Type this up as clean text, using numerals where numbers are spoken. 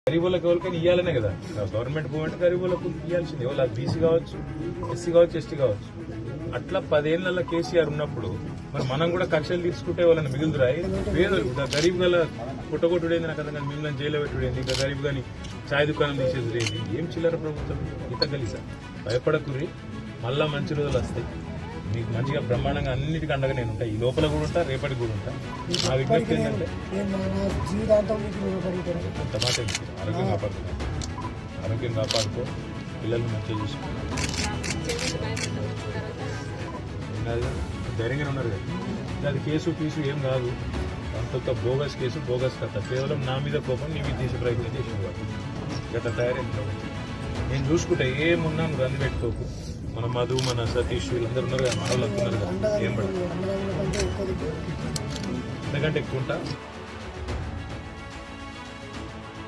గరీబులకు ఎవరికైనా ఇవ్వాలనే కదా గవర్నమెంట్ మూమెంట్ గరీబులకు ఇవ్వాల్సింది ఎవరు అది బీసీ కావచ్చు, ఎస్సీ కావచ్చు, ఎస్టీ కావచ్చు. అట్లా 10 ఏళ్ళ కేసీఆర్ ఉన్నప్పుడు మరి మనం కూడా కక్షలు తీసుకుంటే వాళ్ళని మిగులుదురాయి పేదలు గరీబ్ గల పుట్టగొట్టుడేంది నాకు అర్థం మిమ్మల్ని జైల్లో పెట్టుడేంది ఇంకా గరీబ్ గాని ఛాయ్ దుకాణం తీసేది ఏం చిల్లర ప్రభుత్వం ఇంత కలిసా భయపడకుర్రి మళ్ళా మంచి రోజులు వస్తాయి మీకు మంచిగా బ్రహ్మాండంగా అన్నిటికీ అండగా నేను ఉంటా ఈ లోపల కూడా ఉంటా రేపటికి కూడా ఉంటా. నా విజ్ఞప్తి ఏంటంటే అంత మాట ఆరోగ్యం కాపాడుకో, ఆరోగ్యం కాపాడుకో, పిల్లల్ని మంచిగా చూసుకో. ధైర్యంగా ఉన్నారు కదా అది కేసు ఫీసు ఏం కాదు అంత బోగస్ కేసు బోగస్ కథ కేవలం నా మీద కోపం నీ మీద తీసే ప్రయత్నం చేసేవాడు గత తయారైంది. నేను చూసుకుంటే ఏమున్నా నువ్వు రంది పెట్టుకోకు. మన మధు మన సతీష్ వీళ్ళందరూ ఉన్నారు కదా మన వాళ్ళు అంటున్నారు కదా ఏం పడదు ఎందుకంటే ఎక్కువ ఉంటా